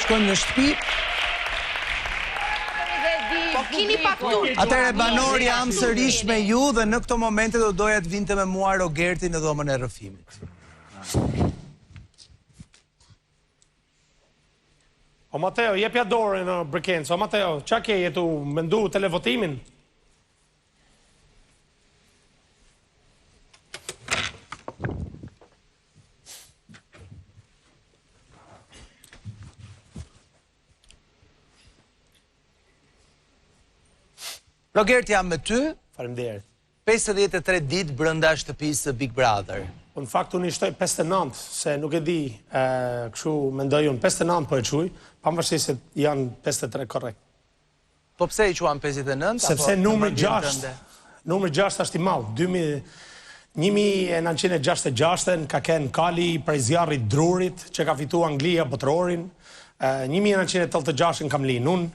shkojmë në shtëpi. Atëre banor jam sërish me ju dhe në këto momente do doja të vinte me mua Rogerti në dhomën e rrëfimit. O Mateo, jepja dorën në Brekenc. O Mateo, qa ke jetu mendu televotimin? Rogert, jam me ty. Faleminderit. 53 ditë brenda shtëpisë Big Brother. Në fakt, unë i shtoj 59, se nuk e di, kështu mendoj unë, 59 po e quj, pavarësisht se janë 53 korrekt. Po pse i quan 59? Sepse numri 6 është i madh. 1966 ka ken Kali prej zjarrit Drurit, që ka fitu Anglia botërorin, 1986 kam linë unë,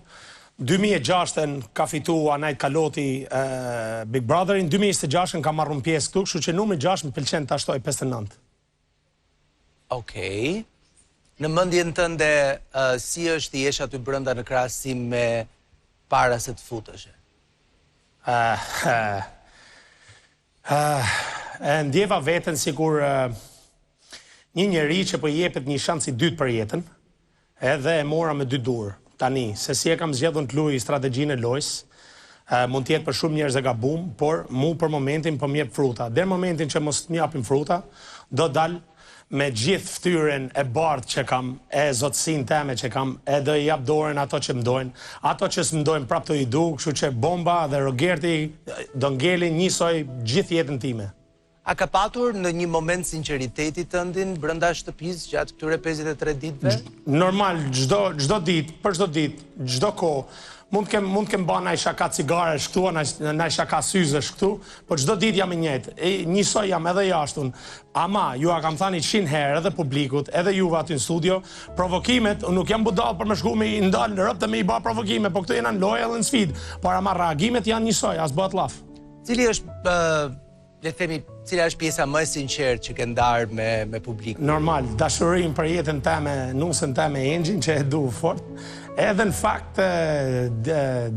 2006 ka fitu Anajt Kaloti Big Brotherin, 2026 ka marrën pjesë këtu, kështu që numri 6 më pëlqen të ashtoj 59. Okej. Në mendjen tënde, si është i jesh aty brenda në krahasim me para se të futeshe? Ndjeva veten sikur një njeri që po i jepet një shans i dytë për jetën, edhe e mora me 2 durë. Tani, se si e kam zgjedhur të luaj strategjinë e lojës, mund të jetë për shumë njerëz e gabum, por mu për momentin po më jep fruta. Deri në momentin që mos më japin fruta, do dal me gjithë fytyrën e bardhë që kam, e zotësinë teme që kam, e do i jap dorën ato që më dojnë, ato që s'më dojnë prapë të i du, kështu që Bomba dhe Rogerti do ngelin njësoj gjithë jetën time. A ka patur në një moment sinqeritetit tëndin brenda shtëpisë gjatë këtyre 53 ditëve? Normal, çdo ditë, për çdo ditë, çdo kohë, mund kem bën ai shaka cigaresh këtu, ai shaka syzesh këtu, por çdo ditë jam i njëjtë. Njësoj jam edhe jashtë unë. Ama ju a kam thani 100 herë edhe publikut, edhe juve aty në studio, provokimet, unë nuk jam budall për me shku me i ndalë në rëpë dhe me i ba provokime, po këtu jena në lojë edhe në sfidë, por ama reagimet janë njësoj, as bëhet laf. Cili është le themi, cila është pjesa më e sinqertë që ke ndarë me publikun? Normal, dashurim për jetën teme, nusën teme Engjin, që e du fort. Edhe në fakt,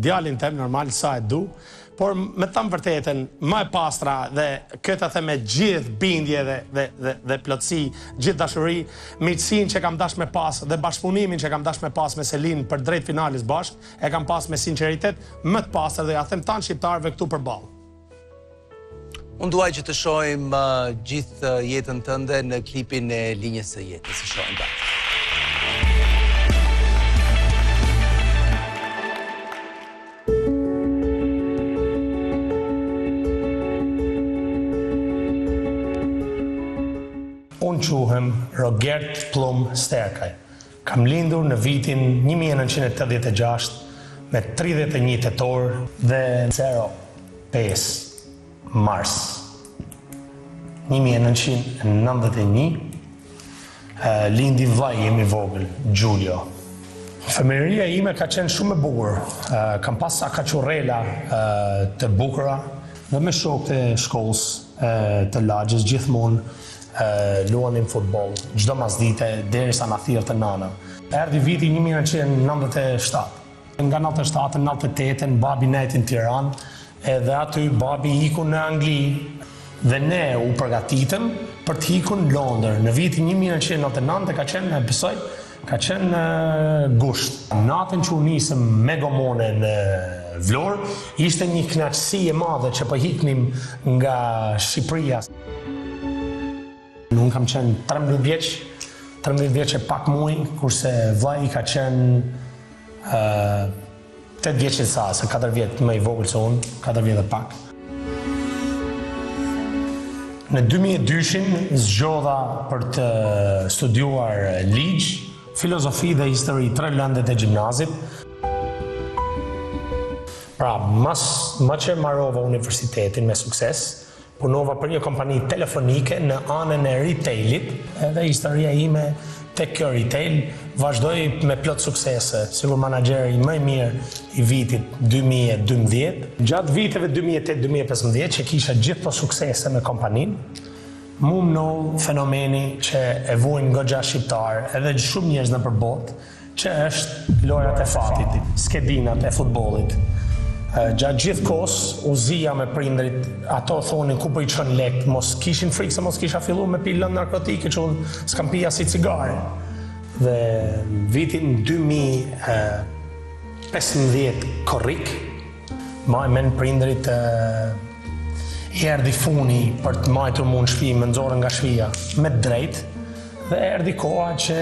djalin tem, normal, sa e du. Por me thëmë vërtetën, më e pastra dhe këtë the me gjithë bindje dhe plotësi, gjithë dashuri, miqësinë që kam dash me pas dhe bashkëpunimin që kam dash me pas me Selin për drejt finalis bashkë, e kam pas me sinqeritet më të pasër dhe ja them tanë shqiptarëve këtu përballë. Unë duaj që të shohim gjithë jetën tënde në klipin e Linjës së jetës. Si shohim ta. Unë quhem Rogert Plum Sterkaj. Kam lindur në vitin 1986 me 31 tetor dhe 05 Mars 1991 lindi vllai im i vogël, Giulio. Fëmijëria ime ka qenë shumë e bukur. Kam pas akachurrela të bukura dhe me shokët e shkollës të lagjës gjithmonë luanim futboll, çdo masdite derisa na thirrte nana. Erdhi viti 1997. Nga 97 në 98 babi nejti në Tiranë, edhe aty babi iku në Angli dhe ne u përgatitëm për të iku në Londër. Në vitin 1999 ka qenë, besoj, ka qenë gusht. Natën që u nisëm me gomone në Vlorë, ishte një kënaqësi e madhe që po hiknim nga Shqipëria. Unë kam qenë 13 vjeç e pak muaj, kurse vllai ka qenë 8 vjeç e sa, se 4 vjet më i vogël se unë, 4 vjet e pak. Në 2002 zgjodha për të studiuar ligj, filozofi dhe histori 3 lëndet e gjimnazit. Pra, më që marrova universitetin me sukses, punova për një kompani telefonike në anën e retailit, edhe historia ime tek kjo retail vazhdoi me plot suksese, sikur menaxheri më i mirë i vitit 2012. Gjatë viteve 2008-2015 që kisha gjithë to suksese me kompaninë, mu mnoll fenomeni që e vojnë goxha shqiptar, edhe shumë njerëz në përbot, që është lojrat e fatit, skedinat e futbollit. Gjatë gjithë kohës, u zija me prindrit, ato thonin ku po I çon lek, mos kishin frikë se mos kisha filluar me pi lëndë narkotike, që unë s'kam pija si cigare. Dhe vitin 2015 korrik, maj men prindrit erdhi funi për të majtur mu në shtëpi, më nxorën nga shtëpia me drejt, dhe erdhi koha që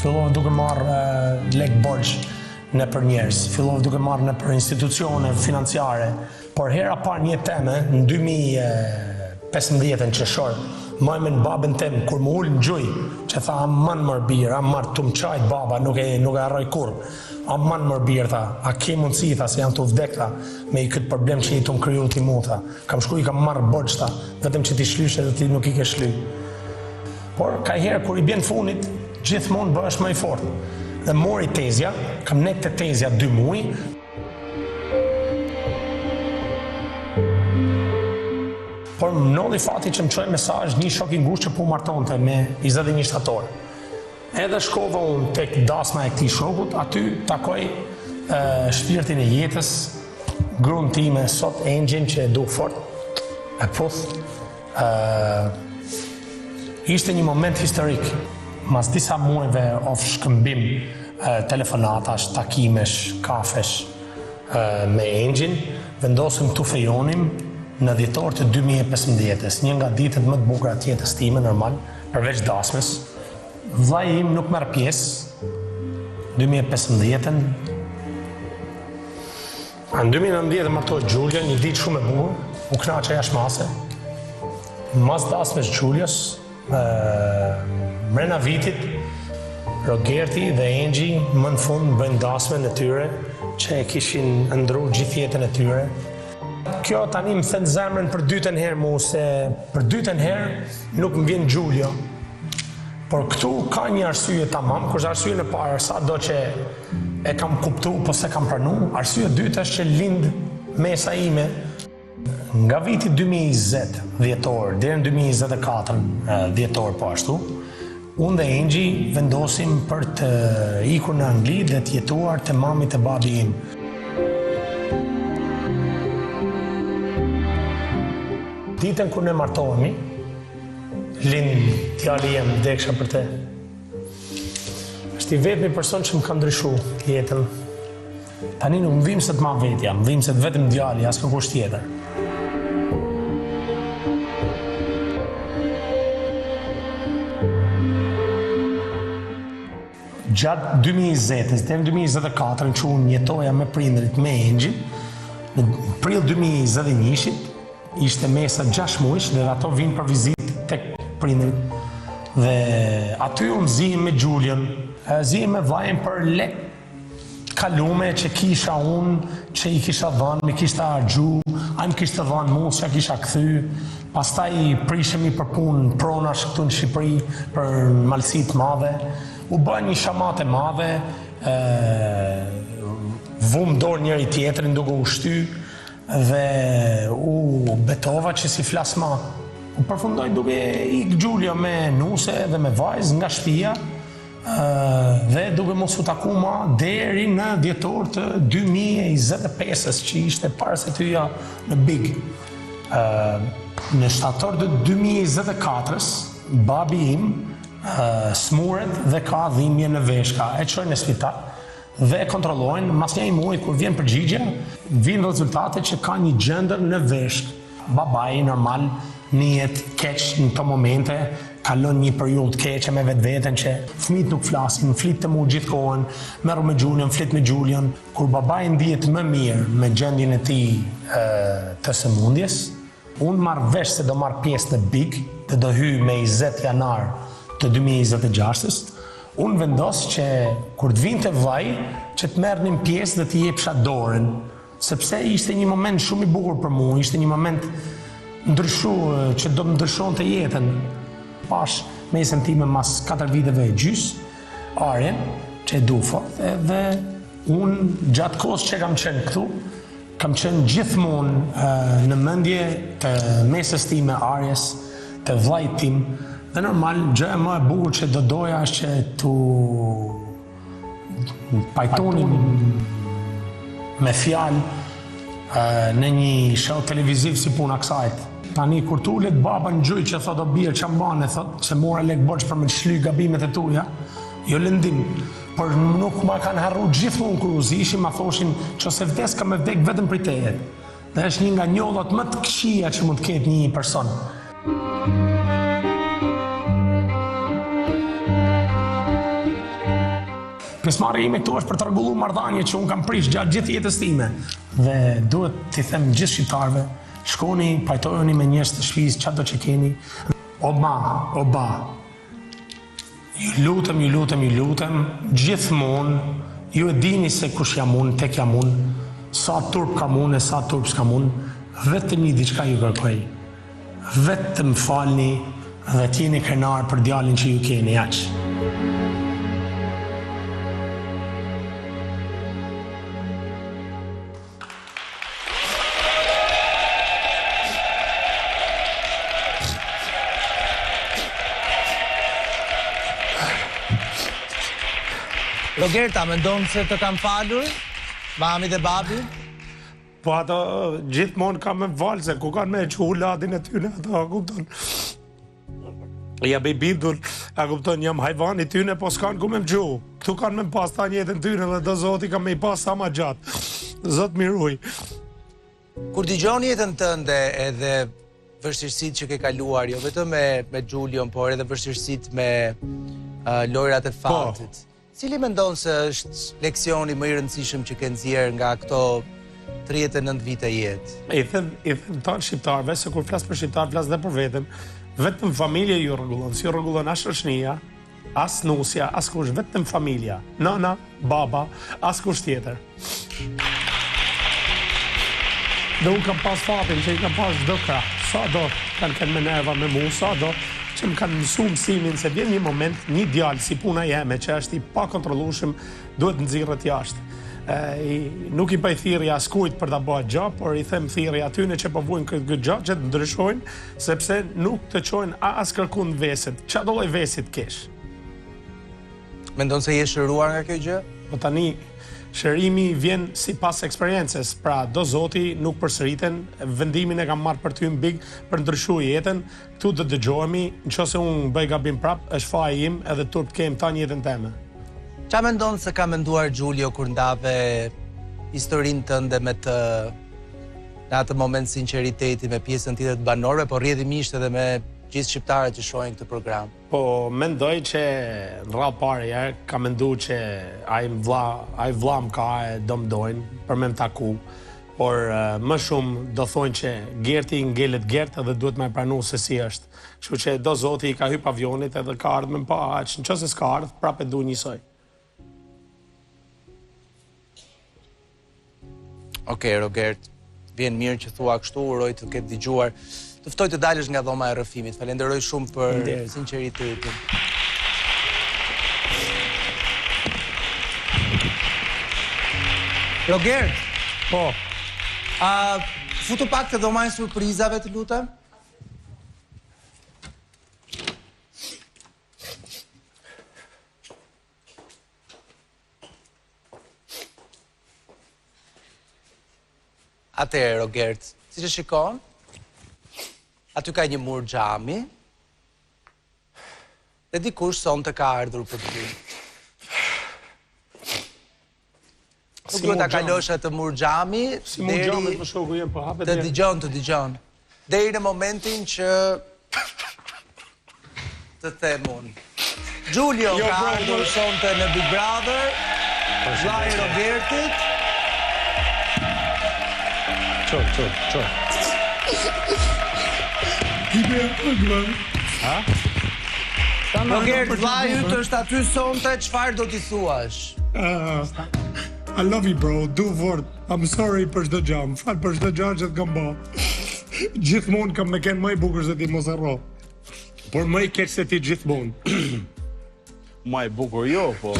fillova duke marrë lek borxh në për njerëz, fillova duke marrë në për institucione financiare, por hera par një teme, në 2015 qershor, maj me në babën tem, kur më ullë në gjuj, që tha, aman mër birë, aman të më qajt baba, nuk e arroj kur, aman mër birë, tha, a ke mundësi, tha, se janë të vdek, tha, me I këtë problem që I të më kryu ti mu, tha, kam shku I kam marrë borxh, tha, vetëm që ti shlyshe dhe ti nuk I ke shly. Por, ka herë, kur I bjen funit, gjithmonë bëhesh më I fortë. Dhe mori tezja, kam net të tezja 2 muaj, por më nolli fati që më qoj mesazh një shok I ngushtë që pu martonte me 21 shtator. Edhe shkova unë tek dasma e këtij shokut, aty takoj shpirtin e jetës, gruan time sot Engjin që e du fort, e puth. Ishte një moment historik. Mas disa muajve of shkëmbim, telefonatash, takimesh, kafesh me Engjin, vendosëm të fejonim në dhjetor të 2015, një nga ditët më të bukura të jetës time normal, përveç dasmës. Vllai im nuk merr pjesë 2015-ën. Në 2019 martoj Gjulia, një ditë shumë e bukur, u kënaqja jashmase. Mas dasmës Gjulias, mrena vitit, Rogerti dhe Engji më në fund bëjnë dasmën e tyre që e kishin ndru gjithë jetën e tyre. Kjo tani më thënë zemrën për dytën herë mu, se për dytën herë nuk më vjen Gjulio. Por këtu ka një arsye tamam, kërës arsye në parë, sa do që e kam kuptu, po se kam pranu, arsye dytë është që lind mesa ime nga viti 2020 dhjetor, deri në 2024 dhjetor po ashtu, unë dhe Engji vendosim për të ikur në Angli dhe të jetuar të mamit e babi im. Ditën kur ne martohemi, lind djali jem, deksha për te. Është I vetmi person që më ka ndryshu jetën. Tani nuk më vim se të ma vetja, më vim se të vetëm djali, as kërkush tjetër. Gjatë 2020-ës, dhe në 2024 që unë jetoja me prindrit me Engjin, në prill 2021-shit, ishte mesa 6 muajsh dhe ato vinë për vizitë tek prindrit. Dhe aty unë zihem me Gjulian, zihem me vllajin për lek kalume që kisha unë, që I kisha dhënë, më kishte harxhu, ai më kishte dhënë mua, që kisha kthy. Pastaj prishemi për punë pronash këtu në Shqipëri për malësi të madhe. U bë një shamat e madhe, vum dorë njëri tjetrin duke u shty dhe u betova që si flas ma. U përfundoj duke ik Gjulio me nuse dhe me vajzë nga shtëpia dhe duke mos u taku ma deri në dhjetor të 2025-s që ishte para se tyja në Big. Në shtator të 2024-s, babi im smuret dhe ka dhimbje në veshka, e çojnë në spital dhe e kontrollojnë, mas një muaj kur vjen përgjigje, vinë rezultate që ka një gjendër në veshk. Babai normal njihet keq në këto momente, kalon një periudhë keqe me vetveten që fëmijët nuk flasin, flit të mu gjithkohën, merru me Gjulian, flit me Gjulian. Kur babai ndihet më mirë me gjendjen e tij të sëmundjes, unë marr vesh se do marr pjesë në Big dhe do hyj me 20 janar të 2026-s, unë vendos që kur të vinte vllai që të merrnim pjesë dhe të jepsha dorën, sepse ishte një moment shumë I bukur për mua, ishte një moment që do më ndryshonte jetën. Pash mesën time mas 4 viteve e gjys, Arjen, që e du fort, dhe unë gjatë kohës që kam qenë këtu, kam qenë gjithmonë në mendje të mesës time Arjes, të vllajt tim. Dhe normal, gjëja më e bukur që do doja është që pajtonin me fjalë në një show televiziv si puna kësajt. Tani kur tulet baba në gjyq që thot o bie çam bane, thot se mora lek borx për me shly gabimet e tuja, jo lëndim. Por nuk ma kanë harru gjithmonë kur u zishim, ma thoshin që se vdes ka me vdek vetëm për teje. Dhe është një nga njollat më të këqija që mund të ketë një person. Pjesëmarrja ime këtu është për të rregulluar marrëdhënie që unë kam prish gjatë gjithë jetës time. Dhe duhet t'i them gjithë shqiptarëve, shkoni, pajtojeni me njerëz të shtëpisë, çdo që keni. Oba. Ju lutem, gjithmonë, ju e dini se kush jam unë, tek jam unë, sa turp kam unë e sa turp s'kam unë, vetëm një diçka ju kërkoj. Vetëm falni dhe t'jeni krenar për djalin që ju keni, aq. Rogerta, mendon se të kam falur? Mami dhe babi? Po ato gjithmonë kam me valë, se ku kanë me që ladin e tyne, ato, a kupton. Ja bejbidun, a kupton, jam hajvani tyne, po s'kanë ku me më gjuhu. Këtu kanë me më pas ta njetën tyne dhe do zoti kam me i pas sa ma gjatë. Zot miruj. Kur dëgjon jetën tënde edhe vështirësitë që ke kaluar, jo vetëm me Gjulion, por edhe vështirësitë me lojrat e fatit. Cili mendon se është leksioni më i rëndësishëm që ke nxjerr nga këto 39 vite jetë? I them tonë shqiptarëve, se kur flas për shqiptar, flas dhe për vetëm, vetëm familja ju rregullon, si rregullon as shoqënia, as nusja, as kush, vetëm familja. Nana, baba, as kush tjetër. Dhe unë kam pas fatin që i kam pas çdo krah, sa do kanë me nerva me mua, sa do që më kanë mësu mësimin se vjen një moment, një djalë si puna jeme që është i pa kontrollueshëm, duhet nxirret jashtë. Nuk i bëj thirrje askujt për ta bërë gjë, por i them thirrje atyne që po vujnë këtë gjë që të ndryshojnë, sepse nuk të çojnë as kërkun veset. Çfarë do lloj vesit kesh? Mendon se je shëruar nga kjo gjë? Po tani shërimi vjen sipas eksperiencës, pra do zoti nuk përsëriten, vendimin e kam marrë për ty big për ndryshuar jetën, këtu do dëgjohemi, nëse unë bëj gabim prap, është faji im edhe turp kem tani jetën time. Qa mendon se ka menduar Giulio kur ndave historinë tënde me të në atë moment sinqeriteti me pjesën tjetër të banorëve, por rrjedhimisht edhe me gjithë shqiptarët që shohin këtë program? Po, mendoj që në radhë parë ka mendu që ai vlla më ka e do më dojnë për me më taku, por më shumë do thonë që Gerti ngelet Gert edhe duhet me pranu se si është. Kështu që do zoti i ka hyp avionit edhe ka ardhur me pa, nëse s'ka ardhur, prapë du njësoj. Okej, Rogert, vjen mirë që thua kështu, uroj të ketë dëgjuar. Të ftoj të dalësh nga dhoma e rrëfimit. Falenderoj shumë për sinqeritetin. Rogert, po. Futu pak të dhomajnë surprizave të lutem? Atëherë, Rogert, si që shikon, aty ka një mur xhami, dhe dikush sonte ka ardhur për ty. Nuk duhet ta kalosh atë mur xhami, si mur xhami për shoku jem, po hapet. Të dëgjon. Deri në momentin që të them unë. Giulio ka ardhur sonte në Big Brother, vllai i Rogertit. Qo. Rogert, vllai yt është aty sonte, çfarë do t'i thuash? I love you, bro. Do vort. I'm sorry për çdo gjë. Fal për çdo gjë që të kam bë. Gjithmonë kam me kënë më i bukur se ti mos harro. Por më i keq se ti gjithmonë. Më i bukur jo, po.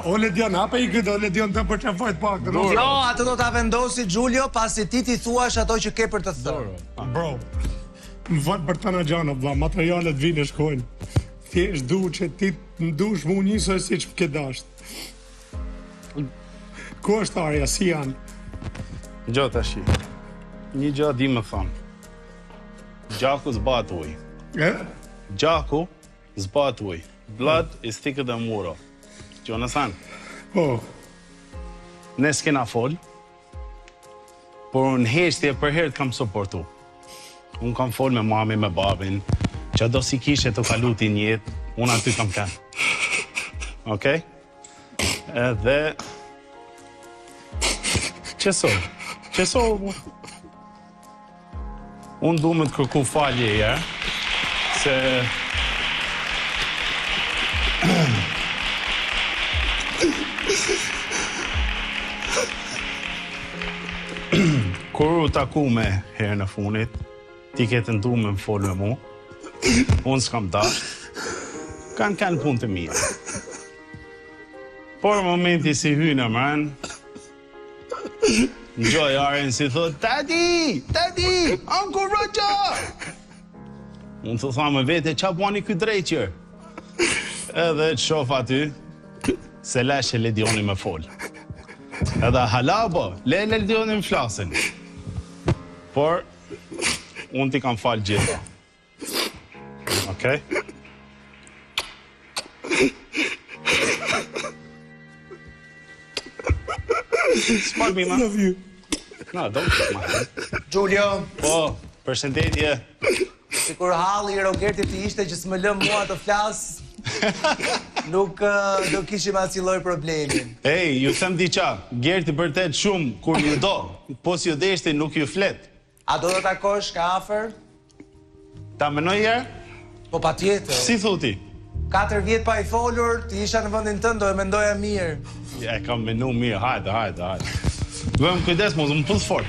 O Ledion, hape i këtë, o Ledion të përqafojt pak. Jo, atë do t'a vendosi Giulio, pasi ti thuash ato që ke për të thërë. Bro, më fal për të në gjana, vla, materialet vinë shkojnë. Thjesht du që ti më dush mu njësoj si që ke dasht. Ku është Arja, si janë? Gjo tash. Një gjë di më thonë. Gjaku zbat ujë. Gjaku zbat ujë. Blood is thicker than water. Do you understand? Po. Ne s'kena fol, por në heshtje për herët kam supportu. Unë kam fol me mami, me babin, që do si kishe të kaluti një jetë, unë aty kam kanë. Okej? Edhe... Qeso... Unë du me të kërku falje, se... Kur u taku me herë në funit, ti ketë ndu me më folë me mu, unë s'kam dasht, kanë punë të mija. Por momenti si hynë mërën, në gjoj Arjen si thot, Daddy, Uncle Roger! Unë të tha me vete, qa buani këtë drejqër? Edhe të shof aty, se leshe Ledioni me folë. Edhe halabo, le Ledioni më flasin. Por, unë ti kam falë gjitha. Okej? Smart me, man. Love you. No, don't take my hand. Giulio, Po, përshëndetje. sikur halli i Rogertit të ishte që s'më lëm mua të flas, nuk do kishim asnjë lloj problemi. Ej, ju them diqa, Gerti vërtet shumë kur ju do, po si ju deshti nuk ju flet. A do të takosh ka afër? Ta menoj herë? Po patjetër. Si thuti? 4 vjet pa i folur, ti isha në vendin tënd, do e mendoja mirë. Ja, e kam menu mirë, hajde. Vëm kujdes, mos më puth fort.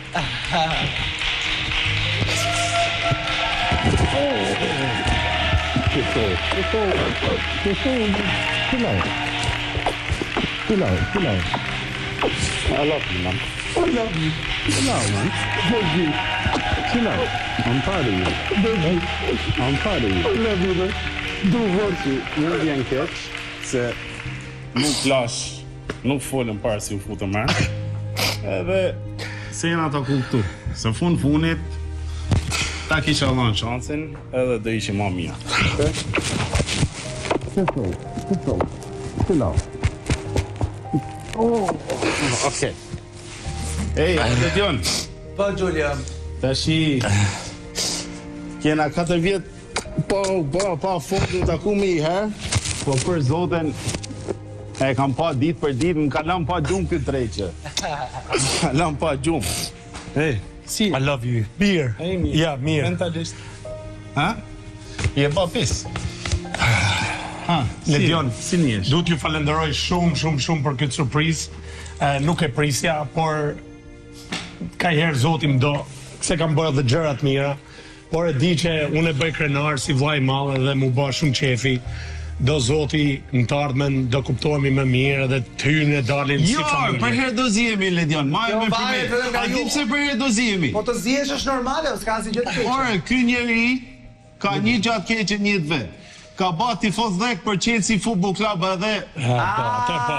Chill out. I love you, man. Chill out, man. Chill out. I'm proud of you. I'm proud of you. I love you, man. Du vorti, nuk vjen keq, se nuk lash, nuk folën parë si u futëm mërë. Edhe se jena ta kuptu, se funit, ta kisha dhënë shansin, edhe do ishim ma mija. Chill out. Okej. Ej, Ledion, Po, Giulio. tashi, kena 4 vjet, pa fondu taku me i herë, po për zoten, e kam pa ditë për ditë, më kalam pa gjumë këtë treqe. Kalam pa gjumë. Ej, si? I love you. Mirë. Ej, mirë. Ja, mirë. Mentalisht. Ha? Je pa pis. Ha, Ledion, si njesh? du t'ju falenderoj shumë për këtë surprizë. Nuk e prisja, por ka herë Zoti më do, se kam bërë dhe gjërat mira, por e di që unë e bëj krenar si vllai i madh dhe mu bë shumë qefi. Do Zoti në të ardhmen do kuptohemi më mirë dhe të hyrën e dalin si Jo, familje. për herë do zihemi, Ledion. Majë me vaje, përme. nga A ju. di pse për herë do zihemi? Po të zihesh është normale, s'ka asnjë gjë të keqe. Ore, ky njeri ka një gjatë keqe një të vet. Ka ba tifoz dhek për Chelsea Football Club edhe... Atë po.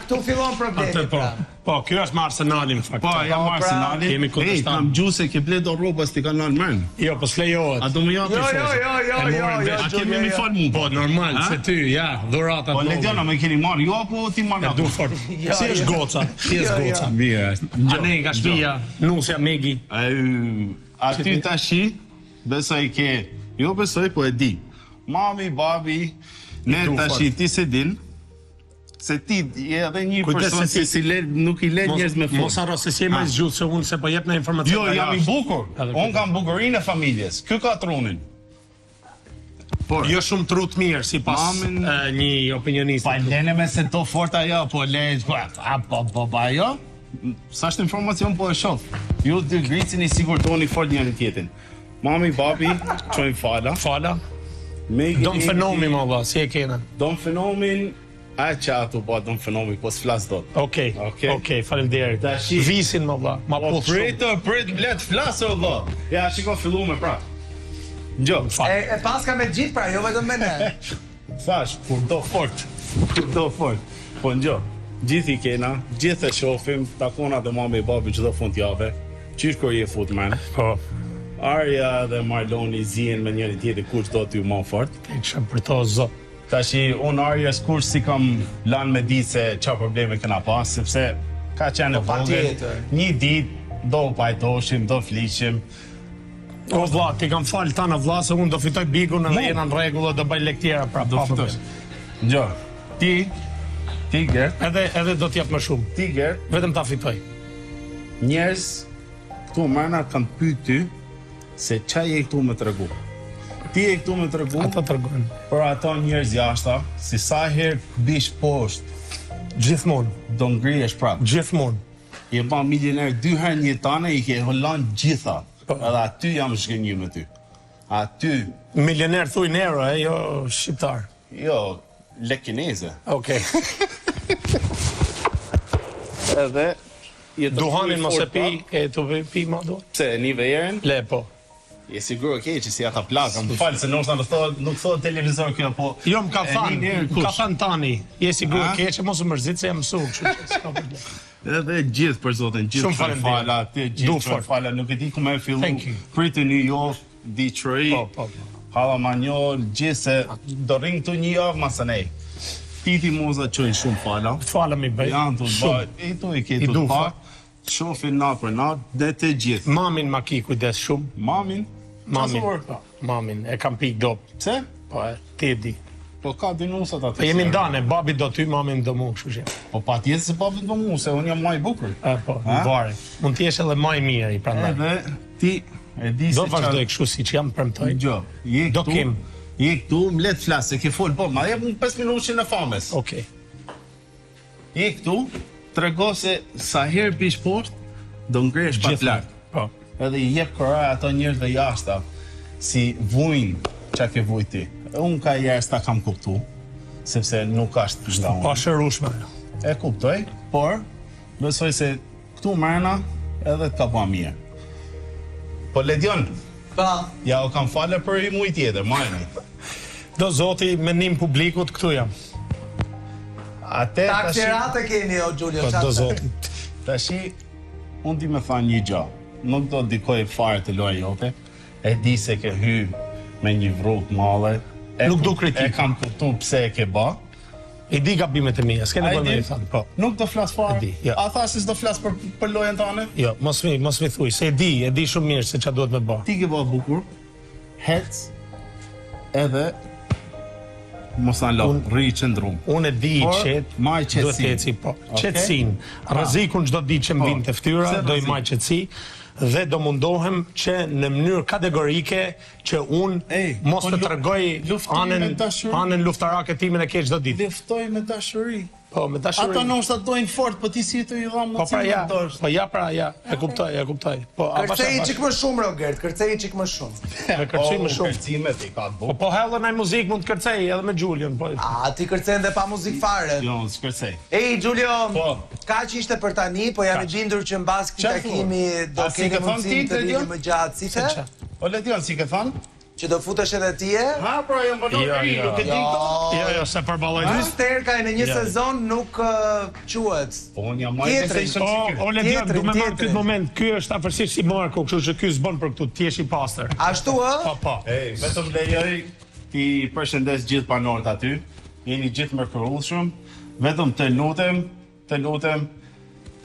Këtu fillon problemi. Atë po. pra. Po, kjo është me Arsenalin në fakt. Po, jam pra, Arsenali. kemi Ej, kundërshtar. kam gjuse ke bledo rrobës ti kanë nalë mërën. Jo, po s'lejohet. A do më japi Jo, forcë? A kemi mi falë mu? Po, normal, Ha? se ty, ja, dhurata. Po, Lediona, me keni marrë jo apo ti marrë? Du fort. Si është goca? Si është goca? Mirë. A ne nga shtëpia, nusja Megi. Aty tashi, besoj ke... Jo besoj, po e di. Mami, babi, ne du tashi fort. ti se din, se ti je edhe një Kujdes person se ti- si nuk i le njerëz me Mos fort. harro se si e më zgjut se unë se po jep në informacion. Jo, nga jam i jashtë. bukur. Edhe Unë kam bukurinë e familjes. Ky ka trunin. Por, Jo shumë trut mirë sipas Mamin- një opinionist. pa lene me se to forta jo, po le, po, jo? Sa është informacion po e shoh. Ju dy gricin i sigurtoni fort njëri tjetrin. Mami, babi, çojnë fala. Fala. Megi, Dom fenomi më valla, si e kena. Dom fenomin, a që ato po dom fenomi, po s'flas dot. Okej, faleminderit. Tashi- Visin më valla, ma Po puth shumë. prit, blet, flasë valla. Ja, shiko fillu me pra. Gjo, E paska me gjithë pra, jo vetëm me ne. thash, kur do fort. Po ngjo. Gjithë i kena, gjithë e shofim, takona dhe mami e babi çdo fund jave. Qysh kur je footman? Po. Arja dhe Marloni zihen me njëri tjetrin kush do t'ju më fort. Që për to zot. Tashi unë Arjes kur si kam lanë me ditë se çfarë probleme kena pas, sepse ka qenë e vogël. Një ditë do pajtoshim, do flishim. O vlla, ti kam fal tana vlla se unë do fitoj bikun edhe jena në rregull dhe do bëj lek tjera prapë. Do fitosh. Ngjo. Ti Gert, edhe do t'jap më shumë. ti Gert, Vetëm ta fitoj. njerëz këtu mërna kanë pyet ty se çaj je këtu me tregu. Ti je këtu me tregu Ata tregojnë. për ato njerëz jashta, si sa herë bish poshtë, Gjithmonë, do ngrihesh prapë. gjithmonë. Je ba milioner 2 herë një tane, i ke lanë gjitha. Edhe aty jam zhgënjur me ty. Aty, Milioner thuj në euro, jo shqiptar. jo, lek kineze. Okej. Edhe Duhanin mos e pi, e të pi ma do. Se një vejerën, Le po. je sigur që si ata plaka. Më falë se nështë nuk thot televizor kjo, po... Jo, më ka thënë tani, je sigur keqe, mos u mërzit se jam mësu, kështu që s'ka problem. Edhe gjithë për zotin, gjithë Shumë për faleminderit. fala, ti gjithë për fala, nuk e di ku me fillu, Thank you. pritë New York, Detroit, Po. Hala Manjol, gjithë se do rinjë këtu një javë masanej. Titi Moza qojnë shumë fala. Falem i bëj. Janë të Shumë. bëj, i tu i ke I të du, pa, shofin natë për natë, dhe të gjithë. Mamin ma ki kujdes shumë. Mamin, Mamin, qasur? po, mamin, e kam pi dop. Pse? Po, ti e di. Po ka dinusat atë. Po jemi ndane, babi do ty, mamin do mu, kështu që. Po pa tjetë se papi do mu, se unë jam ma i bukur. Po, Ha? vare. Mund t'jesh edhe ma i mirë i prandaj. Edhe ti e di se Do vazhdoj kështu si që jam premtoj. Gjo, je Do këtu, kem. je këtu, më letë flasë, se ke folë, po, ma jep më 5 minutë në fames. Okej. Je këtu, trego se sa herë bish poshtë, do ngresh pa Gjithmonë. plak. Po. Edhe i jep këraj ato njerëzve jashta, si vujnë qa ke vuj ti. Unë ka jashtë ta kam kuptu, sepse nuk ashtë nga Pa unë. shërushme. E kuptoj, por besoj se këtu mërna edhe të ka pa mirë. Po Ledion, Pa, ja o kam falë për i muj tjetër, majni. Do zoti menim publikut, këtu jam. Ate tashi, taksirate keni, o Giulio, Po, do zoti. tashi, unë ti me tha një gjë, nuk do dikoj fare të loja jote, e di se ke hy me një vruk male, Nuk du kritik. E kam kuptu pse e ke ba, I di gabimet e mia, s'ke nevojë me i thënë, po. nuk do flas fare, E di, ja. a tha se s'do flas për lojën tane? Jo, mos mi thuj, se e di shumë mirë se ç'a duhet me bë. Ti ke ba bukur, hec, edhe mos na lo, rri qëndrum. Unë e di Por, që maj qetësi. duhet të eci, po. Okej? Qetësin. Rrezikun çdo ditë që më Po. vjen te fytyra, Pse do i rrezik? maj qetësi dhe do mundohem që në mënyrë kategorike që unë Ej, mos po të tregoj luftoj me dashuri. anën luftarake time në keq çdo ditë. Luftoj me dashuri. Po, me dashuri. Ata nështë atë dojnë fort, po ti si të i dha Po pra ja, e kuptoj. Po, kërcej çik më shumë, Robert, kërcej çik më shumë. Me kërcej më shumë. Kërcimet i ka të Po, bukë. po hellën ai muzikë mund të kërcej edhe me Julian, po. A, ti kërcen dhe pa muzik fare. Jo, s'kërcej. Ej, Giulio, Po. kaq ishte për tani, po jam i bindur që mbas këtij Qa thua? takimi do A si keni ke thënë mundësi ti, të Ledion? vini më gjatë, si Se the? qa? O Ledion, si ke thënë? Që do futesh edhe ti e? Ha, pra, jam bënë Jo, ri, jo. nuk e di këto. Jo, se përballoj. Dy sterkaj në një Ja. sezon nuk quhet. Po, unë jam ma Tjetrin. PlayStation O, secure. Ledion, du me marrë Tjetrin. këtë moment. Ky është afërsisht si Marko, kështu që ky s'bën për këtu, ti je i pastër. Ashtu ë? Po. Ej, vetëm lejoj ti përshëndes gjithë banorët aty. Jeni gjithë mrekullueshëm. Vetëm të lutem,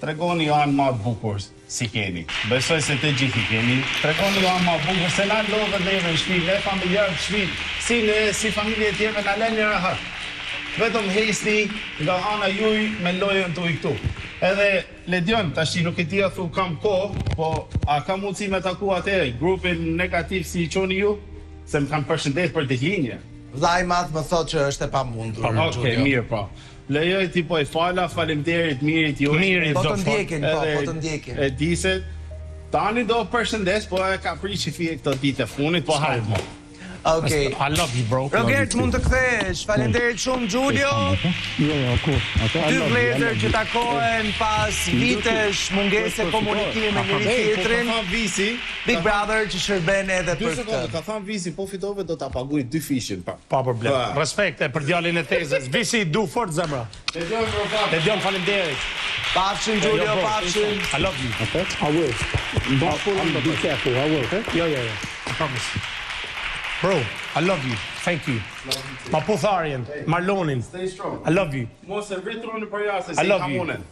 tregoni anë ma të bukur si keni. Besoj se të gjithë i keni. Tregoni anë ma të bukur se na lodhet neve në shtëpi, ne familjarë në shtëpi, si familje tjeve na lënë një rahat. Vetëm hesni nga ana juj me lojën të këtu. Edhe Ledion, tash nuk e di a thu kam kohë, po a ka mundësi me taku atë grupin negativ si i qoni ju? Se më kam përshëndet për ditëlinje. Vllai madh më thotë që është e pamundur. Okej, mirë po. Lejoj ti po i fala, faleminderit mirit ju. Mirit, Po do të fal. ndjekin, po Edhe të ndjekin. E di se tani do përshëndes, po e ka prishi fije këto ditë e funit, po hajde mo. Okej. I love you, bro. Rogert, mund të kthesh. Faleminderit shumë Giulio. Yeah, of course. Okay, I Dy love you. vëllezër që takohen pas vitesh mungese komunikimi me njëri tjetrin. Visi. Big Brother që shërben edhe për këtë. Ka thënë Visi, po fitove do ta paguaj 2 fishin. Pa problem. Respekt për djalin e tezës. Visi, du fort zemra. Te djon faleminderit. Pafshin Giulio, pafshin. I love you. Okay, I will. Be careful. I will. Okay. Yeah. I promise. Bro, I love you. Thank you. Ma putharjen, Marlonin. Stay strong. I love you. Mos e rritoni për jashtë, I love you. kamonen.